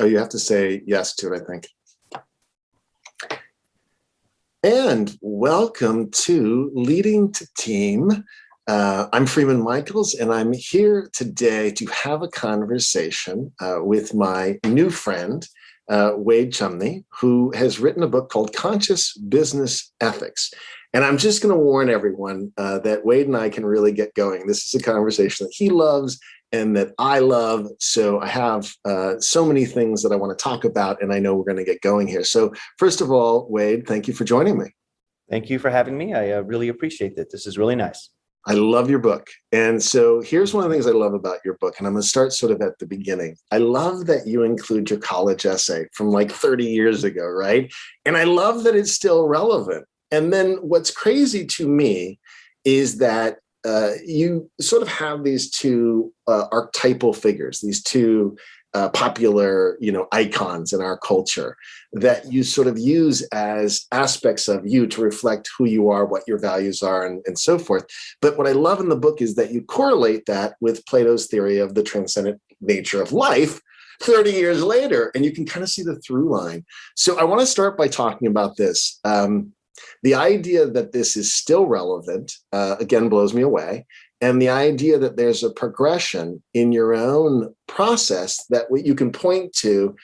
Oh, you have to say yes to it, I think. And welcome to Leading to Team. I'm Freeman Michaels, and I'm here today to have a conversation with my new friend, Wade Chumney, who has written a book called Conscious Business Ethics. And I'm just going to warn everyone that Wade and I can really get going. This is a conversation that he loves and that I love. So I have so many things that I want to talk about, and I know we're going to get going here. So first of all, Wade, thank you for joining me. Thank you for having me. I really appreciate that. This is really nice. I love your book. And so here's one of the things I love about your book. And I'm going to start sort of at the beginning. I love that you include your college essay from like 30 years ago, right? And I love that it's still relevant. And then what's crazy to me is that you sort of have these two archetypal figures, these two popular, icons in our culture that you sort of use as aspects of you to reflect who you are, what your values are, and so forth. But what I love in the book is that you correlate that with Plato's theory of the transcendent nature of life 30 years later, and you can kind of see the through line. So I want to start by talking about this. The idea that this is still relevant, again, blows me away. And the idea that there's a progression in your own process that you can point to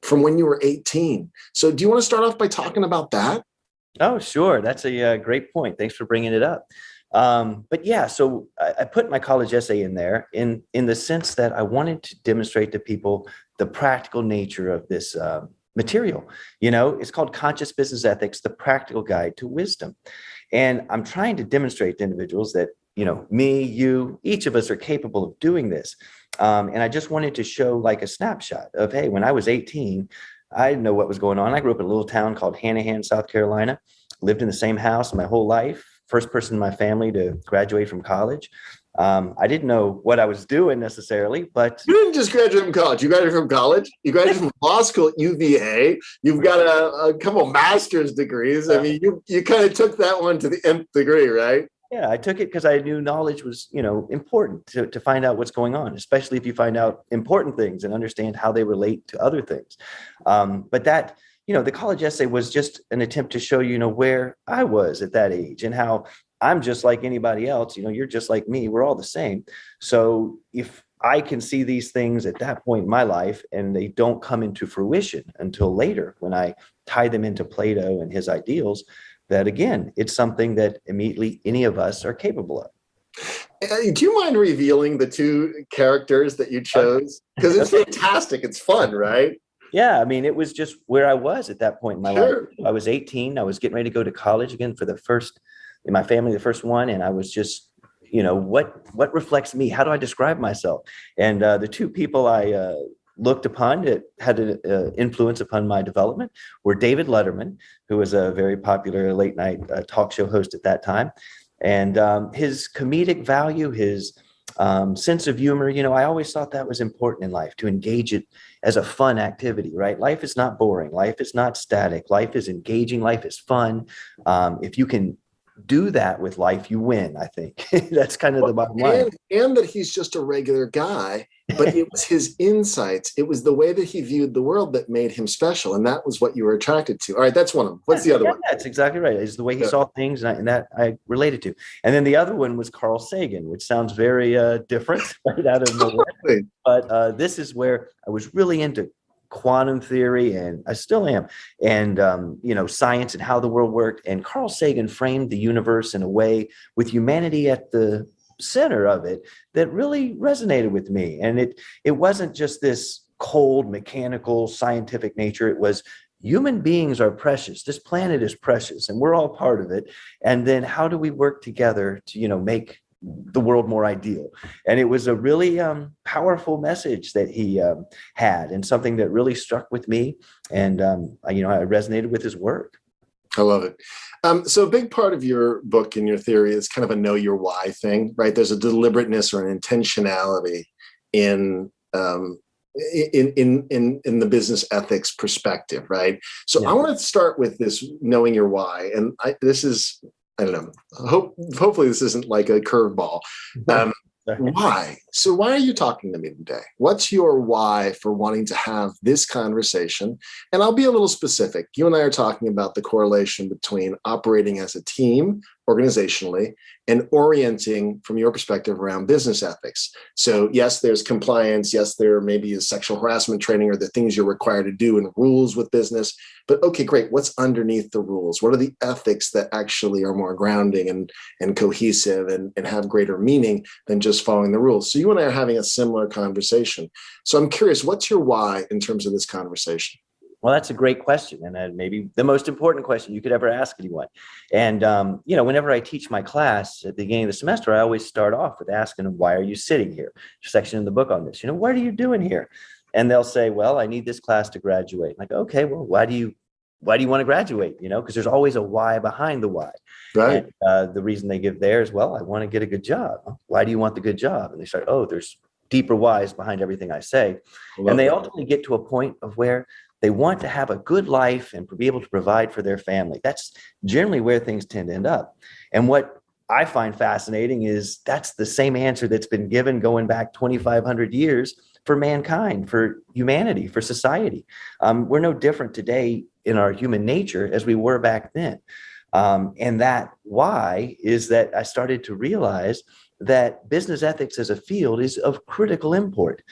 from when you were 18. So do you want to start off by talking about that? Oh, sure. That's a great point. Thanks for bringing it up. But yeah, so I put my college essay in there in the sense that I wanted to demonstrate to people the practical nature of this material. It's called Conscious Business Ethics, the Practical Guide to Wisdom. And I'm trying to demonstrate to individuals that me, you, each of us are capable of doing this. And I just wanted to show like a snapshot of, hey, when I was 18, I didn't know what was going on. I grew up in a little town called Hanahan, South Carolina, lived in the same house my whole life, first person in my family to graduate from college. I didn't know what I was doing necessarily, but... You didn't just graduate from college. You graduated from college. You graduated from law school at UVA. You've got a couple master's degrees. I mean, you kind of took that one to the nth degree, right? Yeah, I took it because I knew knowledge was, important to find out what's going on, especially if you find out important things and understand how they relate to other things. But that, the college essay was just an attempt to show, where I was at that age and how I'm just like anybody else. You're just like me. We're all the same. So if I can see these things at that point in my life and they don't come into fruition until later when I tie them into Plato and his ideals, that again, it's something that immediately any of us are capable of. Do you mind revealing the two characters that you chose? Because it's fantastic. It's fun, right? Yeah, I mean, it was just where I was at that point in my life. I was 18. I was getting ready to go to college again for the first, in my family, the first one. And I was just, what reflects me? How do I describe myself? And the two people I looked upon that had an influence upon my development were David Letterman, who was a very popular late night talk show host at that time. And his comedic value, his sense of humor, I always thought that was important in life, to engage it as a fun activity, right? Life is not boring. Life is not static. Life is engaging. Life is fun. If you can do that with life, you win, I think. That's kind of the bottom line. And that he's just a regular guy, but it was his insights. It was the way that he viewed the world that made him special. And that was what you were attracted to. All right, that's one of them. What's the other one? That's exactly right. It's the way he saw things, and that I related to. And then the other one was Carl Sagan, which sounds very different right out of nowhere. But this is where I was really into quantum theory, and I still am, and science and how the world worked. And Carl Sagan framed the universe in a way with humanity at the center of it that really resonated with me. And it wasn't just this cold, mechanical, scientific nature. It was human beings are precious. This planet is precious, and we're all part of it. And then how do we work together to, make the world more ideal? And it was a really powerful message that he had, and something that really struck with me. And, I resonated with his work. I love it. So a big part of your book and your theory is kind of a know your why thing, right? There's a deliberateness or an intentionality in the business ethics perspective, right? So yeah. I want to start with this knowing your why. And I don't know, hopefully this isn't like a curveball. why? So why are you talking to me today? What's your why for wanting to have this conversation? And I'll be a little specific. You and I are talking about the correlation between operating as a team organizationally and orienting from your perspective around business ethics. So yes, there's compliance. Yes, there maybe is sexual harassment training or the things you're required to do and rules with business. But okay, great. What's underneath the rules? What are the ethics that actually are more grounding and cohesive and have greater meaning than just following the rules? So you and I are having a similar conversation. So I'm curious, what's your why in terms of this conversation? Well, that's a great question, and maybe the most important question you could ever ask anyone. And whenever I teach my class at the beginning of the semester, I always start off with asking them, "Why are you sitting here?" There's a section in the book on this. What are you doing here? And they'll say, "Well, I need this class to graduate." I'm like, okay, well, why do you want to graduate? Because there's always a why behind the why. Right. And the reason they give there is, well, I want to get a good job. Why do you want the good job? And they start, oh, there's deeper whys behind everything I say. And they ultimately get to a point of where they want to have a good life and be able to provide for their family. That's generally where things tend to end up. And what I find fascinating is that's the same answer that's been given going back 2,500 years for mankind, for humanity, for society. We're no different today in our human nature as we were back then. And that why is that I started to realize that business ethics as a field is of critical import.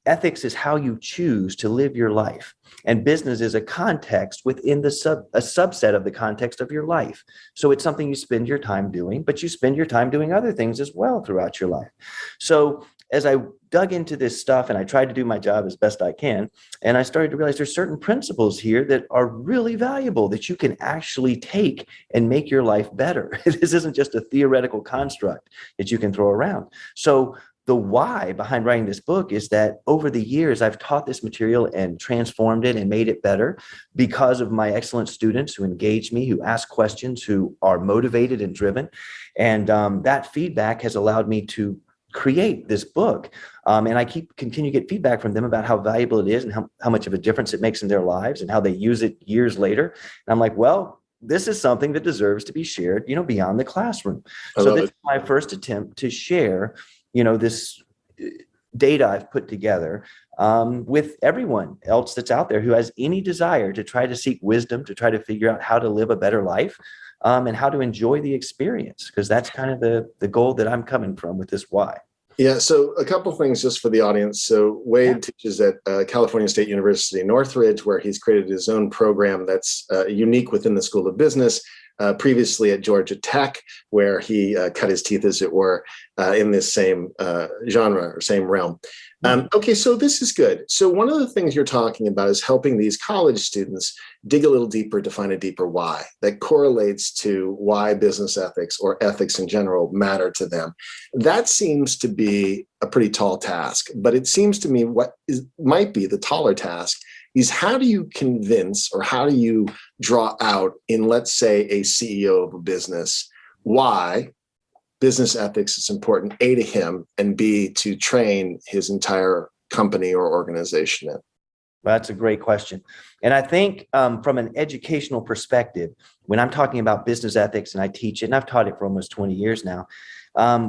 Ethics is how you choose to live your life. And business is a context within a subset of the context of your life. So it's something you spend your time doing, but you spend your time doing other things as well throughout your life. So as I dug into this stuff and I tried to do my job as best I can, and I started to realize there's certain principles here that are really valuable that you can actually take and make your life better. This isn't just a theoretical construct that you can throw around. So the why behind writing this book is that over the years, I've taught this material and transformed it and made it better because of my excellent students who engage me, who ask questions, who are motivated and driven. And that feedback has allowed me to create this book. And I continue to get feedback from them about how valuable it is and how much of a difference it makes in their lives and how they use it years later. And I'm like, well, this is something that deserves to be shared, beyond the classroom. So this is my first attempt to share this data I've put together with everyone else that's out there who has any desire to try to seek wisdom, to try to figure out how to live a better life and how to enjoy the experience, because that's kind of the goal that I'm coming from with this why. Yeah. So a couple of things just for the audience. So Wade teaches at California State University, Northridge, where he's created his own program that's unique within the School of Business. Previously at Georgia Tech, where he cut his teeth, as it were, in this same genre or same realm. Okay, so this is good. So one of the things you're talking about is helping these college students dig a little deeper to find a deeper why that correlates to why business ethics or ethics in general matter to them. That seems to be a pretty tall task, but it seems to me might be the taller task is how do you convince or how do you draw out in, let's say, a CEO of a business, why business ethics is important, A, to him, and B, to train his entire company or organization in? Well, that's a great question. And I think from an educational perspective, when I'm talking about business ethics and I teach it, and I've taught it for almost 20 years now,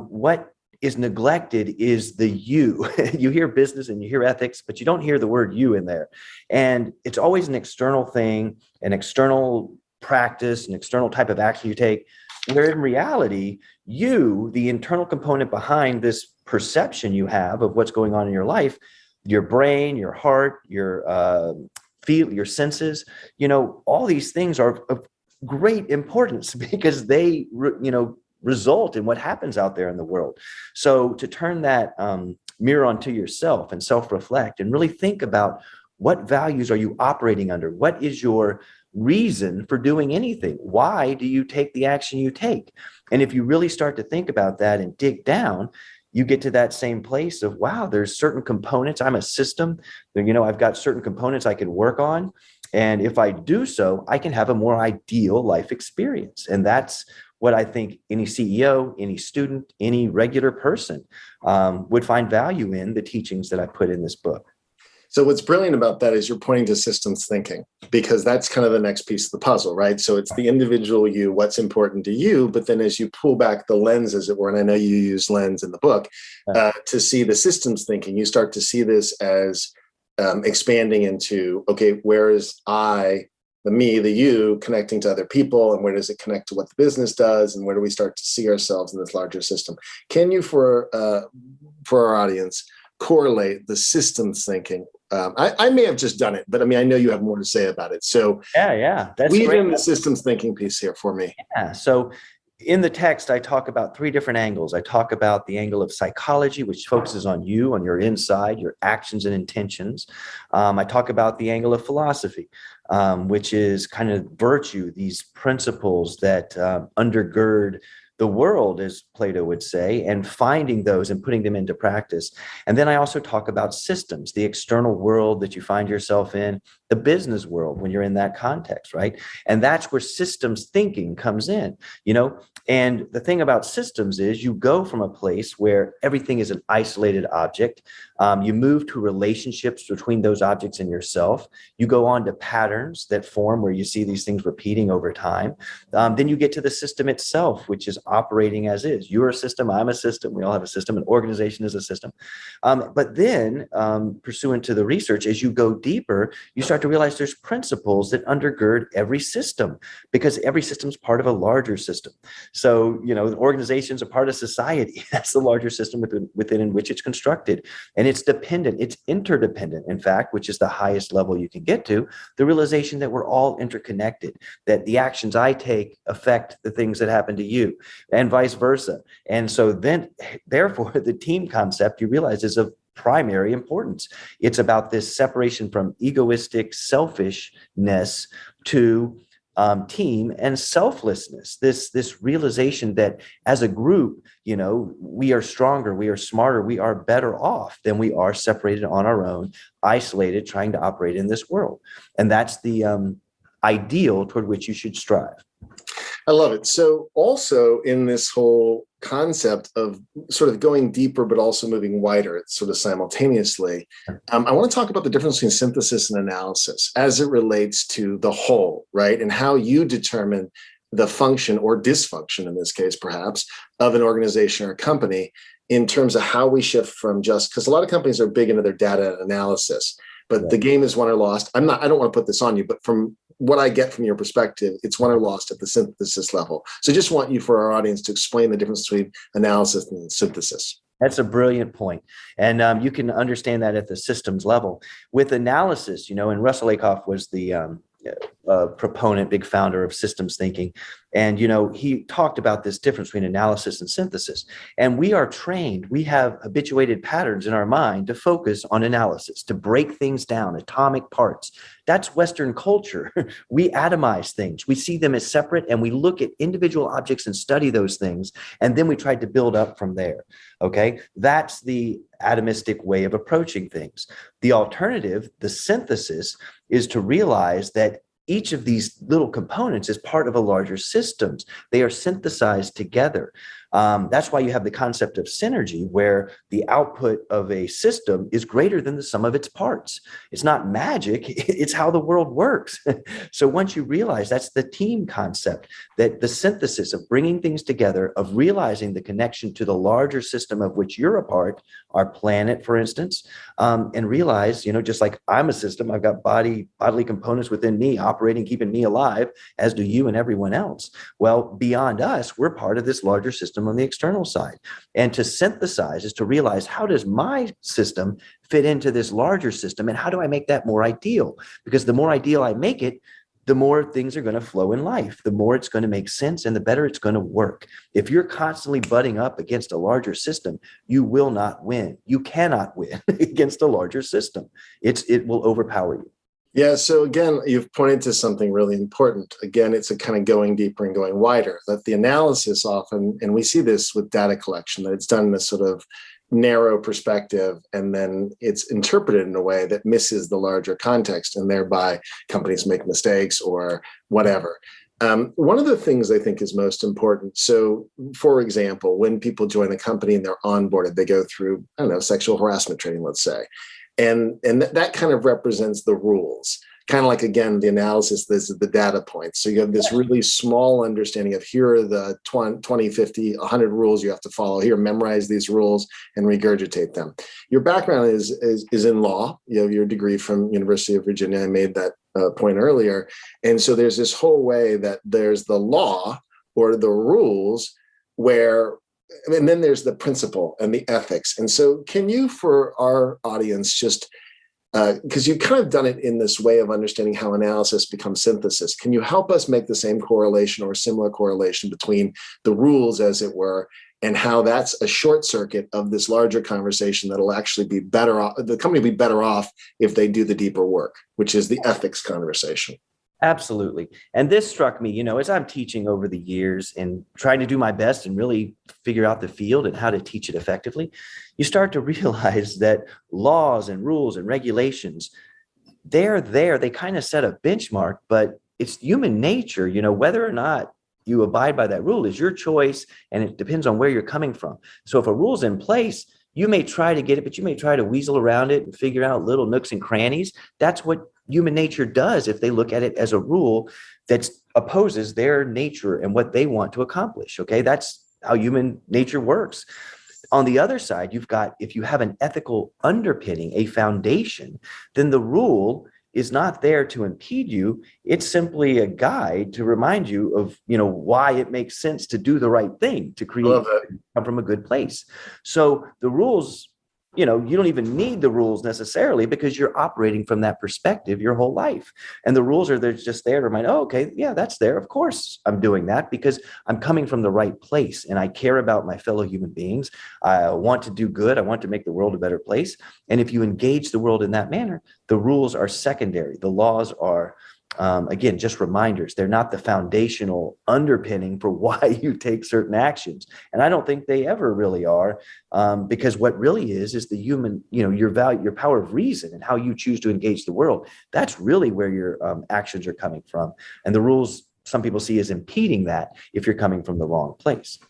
what is neglected is the you. You hear business and you hear ethics, but you don't hear the word you in there. And it's always an external thing, an external practice, an external type of action you take, where in reality, you, the internal component behind this perception you have of what's going on in your life, your brain, your heart, your your senses, all these things are of great importance because they, result in what happens out there in the world. So to turn that mirror onto yourself and self-reflect and really think about what values are you operating under? What is your reason for doing anything? Why do you take the action you take? And if you really start to think about that and dig down, you get to that same place of, wow, there's certain components. I'm a system. I've got certain components I can work on. And if I do so, I can have a more ideal life experience. And that's what I think any CEO, any student, any regular person would find value in the teachings that I put in this book. So what's brilliant about that is you're pointing to systems thinking, because that's kind of the next piece of the puzzle, right? So it's the individual you, what's important to you, but then as you pull back the lens, as it were, and I know you use lens in the book, to see the systems thinking, you start to see this as expanding into, okay, where is I, the me, the you, connecting to other people, and where does it connect to what the business does, and where do we start to see ourselves in this larger system? Can you, for our audience, correlate the systems thinking? I may have just done it, but I mean, I know you have more to say about it. So that's weave great. in the systems thinking piece here for me. Yeah. So in the text, I talk about three different angles. I talk about the angle of psychology, which focuses on you, on your inside, your actions and intentions. I talk about the angle of philosophy, which is kind of virtue, these principles that undergird the world, as Plato would say, and finding those and putting them into practice. And then I also talk about systems, the external world that you find yourself in, the business world when you're in that context, right? And that's where systems thinking comes in, and the thing about systems is you go from a place where everything is an isolated object. You move to relationships between those objects and yourself. You go on to patterns that form where you see these things repeating over time. Then you get to the system itself, which is operating as is. You're a system, I'm a system, we all have a system, an organization is a system. But then, pursuant to the research, as you go deeper, you start to realize there's principles that undergird every system, because every system is part of a larger system. So, organizations are part of society. That's the larger system within in which it's constructed. And it's dependent, it's interdependent, in fact, which is the highest level you can get to, the realization that we're all interconnected, that the actions I take affect the things that happen to you, and vice versa. And so then, therefore, the team concept, you realize, is of primary importance. It's about this separation from egoistic selfishness to team and selflessness, this realization that as a group, we are stronger, we are smarter, we are better off than we are separated on our own, isolated, trying to operate in this world. And that's the ideal toward which you should strive. I love it. So also in this whole concept of sort of going deeper, but also moving wider, it's sort of simultaneously, I want to talk about the difference between synthesis and analysis as it relates to the whole, right? And how you determine the function or dysfunction, in this case, perhaps, of an organization or a company in terms of how we shift from just, because a lot of companies are big into their data analysis, but the game is won or lost. I don't want to put this on you, but from what I get from your perspective, it's won or lost at the synthesis level. So just want you, for our audience, to explain the difference between analysis and synthesis. That's a brilliant point. And you can understand that at the systems level. With analysis, and Russell Lakoff was the proponent, big founder of systems thinking. And, he talked about this difference between analysis and synthesis. And we are trained, we have habituated patterns in our mind to focus on analysis, to break things down, atomic parts. That's Western culture. We atomize things. We see them as separate, and we look at individual objects and study those things. And then we try to build up from there. Okay. That's the atomistic way of approaching things. The alternative, the synthesis, is to realize that each of these little components is part of a larger system. They are synthesized together. That's why you have the concept of synergy, where the output of a system is greater than the sum of its parts. It's not magic, it's how the world works. So once you realize that's the team concept, that the synthesis of bringing things together, of realizing the connection to the larger system of which you're a part, our planet, for instance, and realize, just like I'm a system, I've got bodily components within me operating, keeping me alive, as do you and everyone else. Well, beyond us, we're part of this larger system on the external side. And to synthesize is to realize, how does my system fit into this larger system, and how do I make that more ideal? Because the more ideal I make it, the more things are going to flow in life, the more it's going to make sense, and the better it's going to work. If you're constantly butting up against a larger system, you will not win. You cannot win against a larger system. It will overpower you. Yeah. So again, you've pointed to something really important. Again, it's a kind of going deeper and going wider, that the analysis often, and we see this with data collection, that it's done in this sort of narrow perspective, and then it's interpreted in a way that misses the larger context, and thereby companies make mistakes or whatever. One of the things I think is most important. So, for example, when people join a company and they're onboarded, they go through, sexual harassment training, let's say. And that kind of represents the rules. Kind of like, again, the analysis, this is the data points. So you have this really small understanding of here are the 20, 50, 100 rules you have to follow. Here, memorize these rules and regurgitate them. Your background is in law. You have your degree from University of Virginia. I made that point earlier. And so there's this whole way that there's the law or the rules where, and then there's the principle and the ethics. And so can you, for our audience, just because you've kind of done it in this way of understanding how analysis becomes synthesis. Can you help us make the same correlation or similar correlation between the rules, as it were, and how that's a short circuit of this larger conversation that'll actually be better off, the company will be better off if they do the deeper work, which is the ethics conversation? Absolutely. And this struck me, as I'm teaching over the years and trying to do my best and really figure out the field and how to teach it effectively, you start to realize that laws and rules and regulations, they're there. They kind of set a benchmark, but it's human nature, whether or not you abide by that rule is your choice, and it depends on where you're coming from. So if a rule's in place, you may try to get it, but you may try to weasel around it and figure out little nooks and crannies. That's what human nature does if they look at it as a rule that opposes their nature and what they want to accomplish. Okay, that's how human nature works. On the other side, you've got, if you have an ethical underpinning, a foundation, then the rule is not there to impede you. It's simply a guide to remind you of, why it makes sense to do the right thing, to create, come from a good place. So the rules, you don't even need the rules necessarily because you're operating from that perspective your whole life. And the rules are just there to remind, oh, okay, yeah, that's there. Of course I'm doing that because I'm coming from the right place and I care about my fellow human beings. I want to do good. I want to make the world a better place. And if you engage the world in that manner, the rules are secondary. The laws are, again, just reminders. They're not the foundational underpinning for why you take certain actions. And I don't think they ever really are, because what really is the human, your value, your power of reason and how you choose to engage the world. That's really where your actions are coming from. And the rules, some people see as impeding that if you're coming from the wrong place.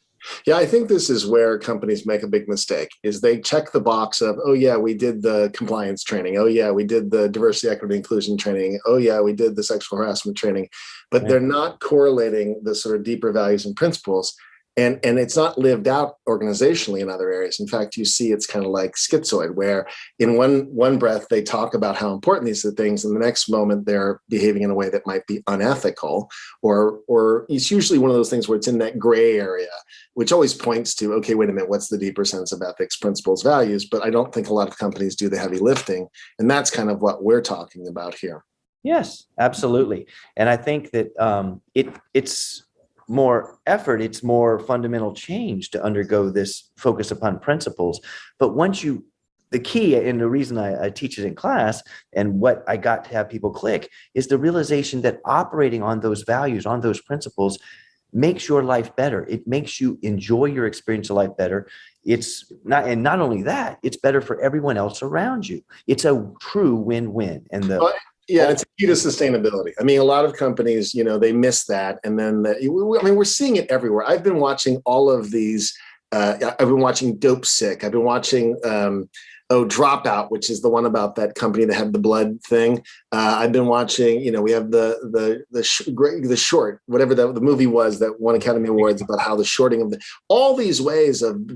Yeah, I think this is where companies make a big mistake, is they check the box of, oh, yeah, we did the compliance training. Oh, yeah, we did the diversity, equity, inclusion training. Oh, yeah, we did the sexual harassment training. But they're not correlating the sort of deeper values and principles. And it's not lived out organizationally in other areas. In fact, you see it's kind of like schizoid, where in one breath they talk about how important these are things, and the next moment they're behaving in a way that might be unethical, or it's usually one of those things where it's in that gray area, which always points to, okay, wait a minute, what's the deeper sense of ethics, principles, values? But I don't think a lot of companies do the heavy lifting, and that's kind of what we're talking about here. Yes, absolutely. And I think that it's more effort, it's more fundamental change to undergo this focus upon principles. But the key, and the reason I teach it in class and what I got to have people click, is the realization that operating on those values, on those principles, makes your life better. It makes you enjoy your experience of life better. It's not, and not only that, it's better for everyone else around you. It's a true win-win. And it's a key to sustainability. I mean, a lot of companies, they miss that. And then, we're seeing it everywhere. I've been watching all of these. I've been watching Dope Sick. I've been watching Dropout, which is the one about that company that had the blood thing. I've been watching, we have the short, whatever the movie was that won Academy Awards about how the shorting of all these ways of,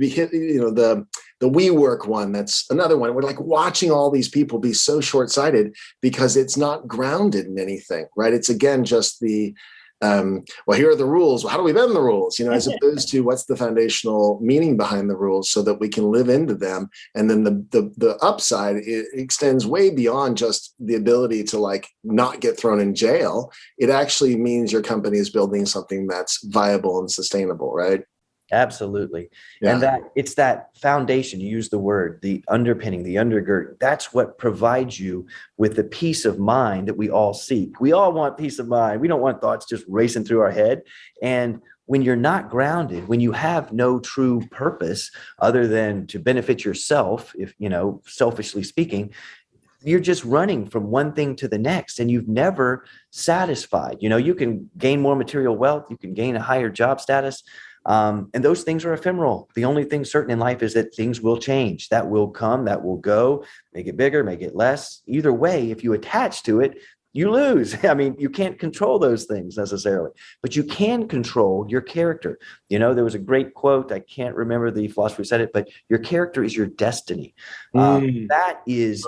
the WeWork one, that's another one. We're like watching all these people be so short-sighted because it's not grounded in anything, right? It's again, just the, here are the rules. Well, how do we bend the rules? As opposed to what's the foundational meaning behind the rules so that we can live into them. And then the upside, it extends way beyond just the ability to not get thrown in jail. It actually means your company is building something that's viable and sustainable, right? Absolutely. Yeah. And that it's that foundation, you use the word, the underpinning, the undergird, that's what provides you with the peace of mind that we all seek. We all want peace of mind. We don't want thoughts just racing through our head. And when you're not grounded, when you have no true purpose other than to benefit yourself, if, selfishly speaking, you're just running from one thing to the next and you've never satisfied. You can gain more material wealth. You can gain a higher job status. And those things are ephemeral. The only thing certain in life is that things will change. That will come, that will go, make it bigger, make it less. Either way, if you attach to it, you lose. I mean, you can't control those things necessarily, but you can control your character. There was a great quote. I can't remember the philosopher who said it, but your character is your destiny. That is,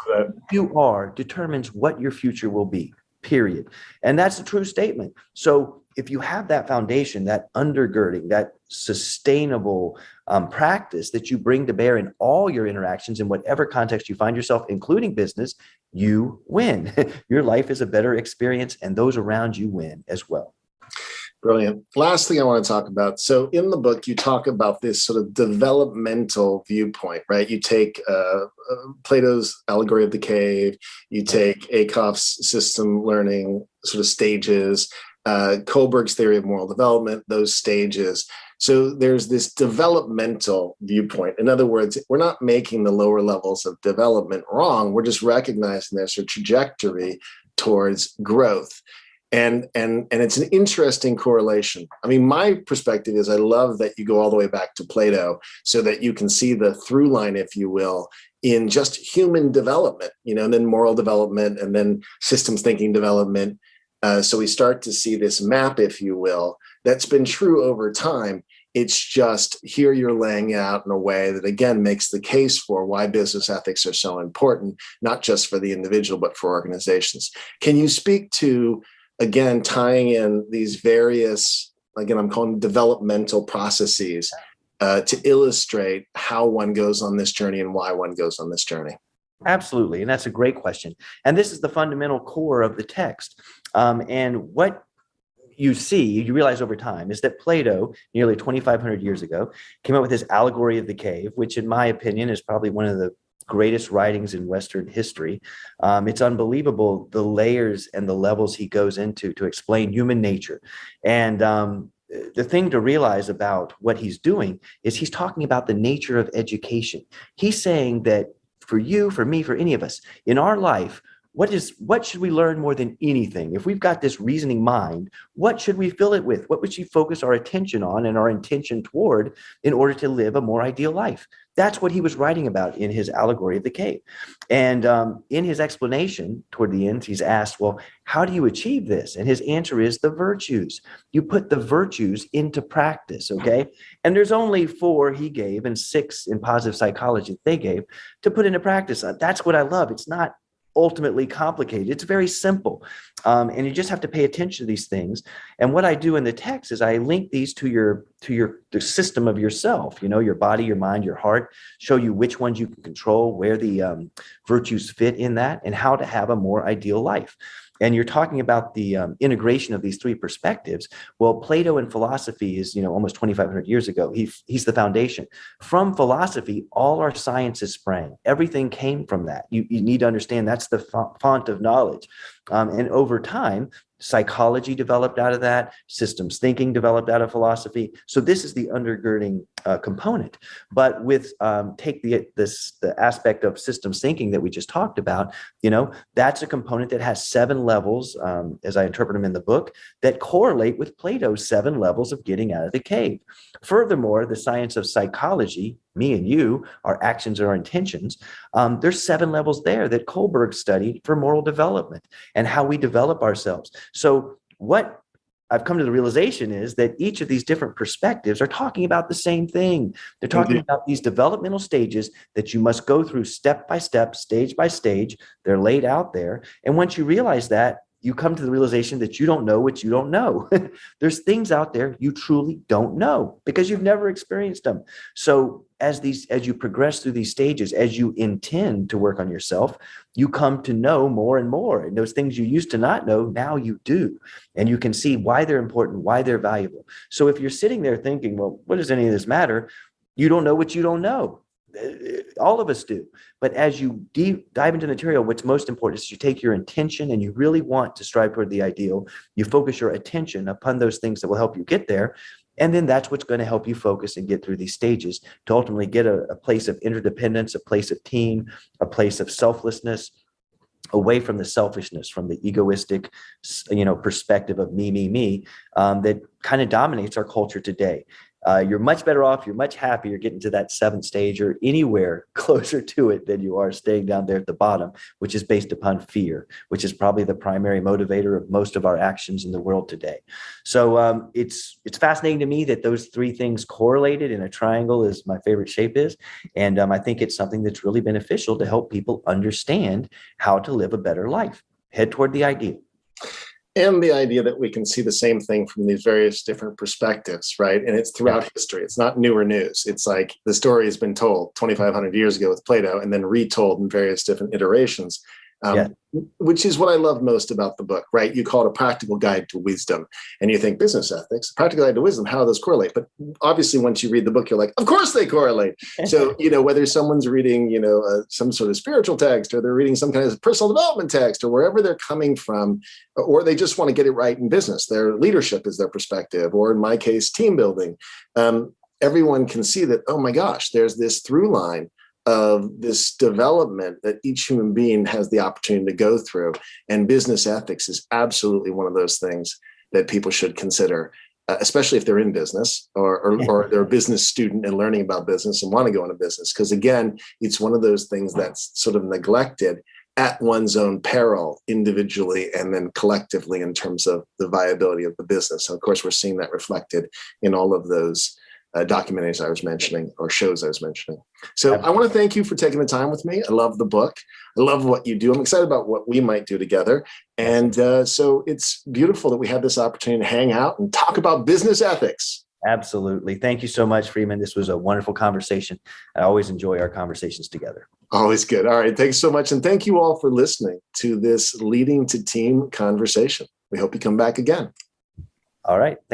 you are determines what your future will be, period. And that's a true statement. So if you have that foundation, that undergirding, that sustainable practice that you bring to bear in all your interactions in whatever context you find yourself, including business, you win. Your life is a better experience, and those around you win as well. Brilliant. Last thing I want to talk about. So in the book, you talk about this sort of developmental viewpoint, right? You take Plato's allegory of the cave, you take Acuff's system learning sort of stages, Kohlberg's theory of moral development, those stages. So there's this developmental viewpoint. In other words, we're not making the lower levels of development wrong. We're just recognizing there's a trajectory towards growth. And it's an interesting correlation. I mean, my perspective is I love that you go all the way back to Plato so that you can see the through line, if you will, in just human development, and then moral development and then systems thinking development. So we start to see this map, if you will, that's been true over time. It's just here you're laying out in a way that, again, makes the case for why business ethics are so important, not just for the individual, but for organizations. Can you speak to, again, tying in these various, again, I'm calling them developmental processes to illustrate how one goes on this journey and why one goes on this journey? Absolutely. And that's a great question. And this is the fundamental core of the text. And what you realize over time is that Plato, nearly 2,500 years ago, came up with his allegory of the cave, which in my opinion is probably one of the greatest writings in Western history. It's unbelievable the layers and the levels he goes into to explain human nature. And the thing to realize about what he's doing is he's talking about the nature of education. He's saying that for you, for me, for any of us in our life, what should we learn more than anything? If we've got this reasoning mind, what should we fill it with? What would we focus our attention on and our intention toward in order to live a more ideal life? That's what he was writing about in his allegory of the cave. And in his explanation toward the end, he's asked, well, how do you achieve this? And his answer is the virtues. You put the virtues into practice, okay? And there's only 4 he gave and 6 in positive psychology they gave to put into practice. That's what I love. It's not ultimately complicated. It's very simple. And you just have to pay attention to these things. And what I do in the text is I link these to the system of yourself, your body, your mind, your heart, show you which ones you can control, where the virtues fit in that, and how to have a more ideal life. And you're talking about the integration of these 3 perspectives. Well, Plato in philosophy is, almost 2,500 years ago. He's the foundation. From philosophy, all our sciences sprang. Everything came from that. You need to understand that's the font of knowledge. And over time, psychology developed out of that. Systems thinking developed out of philosophy. So this is the undergirding component. But with take the aspect of systems thinking that we just talked about, that's a component that has 7 levels, as I interpret them in the book, that correlate with Plato's 7 levels of getting out of the cave. Furthermore, the science of psychology, me and you, our actions and our intentions, there's 7 levels there that Kohlberg studied for moral development and how we develop ourselves. So what I've come to the realization is that each of these different perspectives are talking about the same thing. They're talking about these developmental stages that you must go through step by step, stage by stage. They're laid out there. And once you realize that, you come to the realization that you don't know what you don't know. There's things out there you truly don't know because you've never experienced them. So as you progress through these stages, as you intend to work on yourself, you come to know more and more. And those things you used to not know, now you do. And you can see why they're important, why they're valuable. So if you're sitting there thinking, well, what does any of this matter? You don't know what you don't know. All of us do. But as you dive into the material, what's most important is you take your intention and you really want to strive toward the ideal. You focus your attention upon those things that will help you get there. And then that's what's going to help you focus and get through these stages to ultimately get a place of interdependence, a place of team, a place of selflessness, away from the selfishness, from the egoistic, perspective of me, that kind of dominates our culture today. you're much better off. You're much happier getting to that seventh stage or anywhere closer to it than you are staying down there at the bottom, which is based upon fear, which is probably the primary motivator of most of our actions in the world today. So it's fascinating to me that those three things correlated in a triangle, is my favorite shape is. And I think it's something that's really beneficial to help people understand how to live a better life, head toward the ideal. And the idea that we can see the same thing from these various different perspectives, right? And it's throughout history. It's not newer news. It's like the story has been told 2,500 years ago with Plato and then retold in various different iterations, which is what I love most about the book, right? You call it a practical guide to wisdom. And you think business ethics, practical guide to wisdom, how do those correlate? But obviously, once you read the book, you're like, of course they correlate. So, whether someone's reading, some sort of spiritual text, or they're reading some kind of personal development text, or wherever they're coming from, or they just want to get it right in business, their leadership is their perspective, or in my case, team building. Everyone can see that, oh my gosh, there's this through line of this development that each human being has the opportunity to go through. And business ethics is absolutely one of those things that people should consider, especially if they're in business or they're a business student and learning about business and want to go into business. Because again, it's one of those things that's sort of neglected at one's own peril, individually and then collectively, in terms of the viability of the business. And of course, we're seeing that reflected in all of those documentaries I was mentioning, or shows I was mentioning. So I want to thank you for taking the time with me. I love the book. I love what you do. I'm excited about what we might do together. And so it's beautiful that we had this opportunity to hang out and talk about business ethics. Absolutely. Thank you so much, Freeman. This was a wonderful conversation. I always enjoy our conversations together. Always good. All right. Thanks so much. And thank you all for listening to this Leading to Team conversation. We hope you come back again. All right. Thank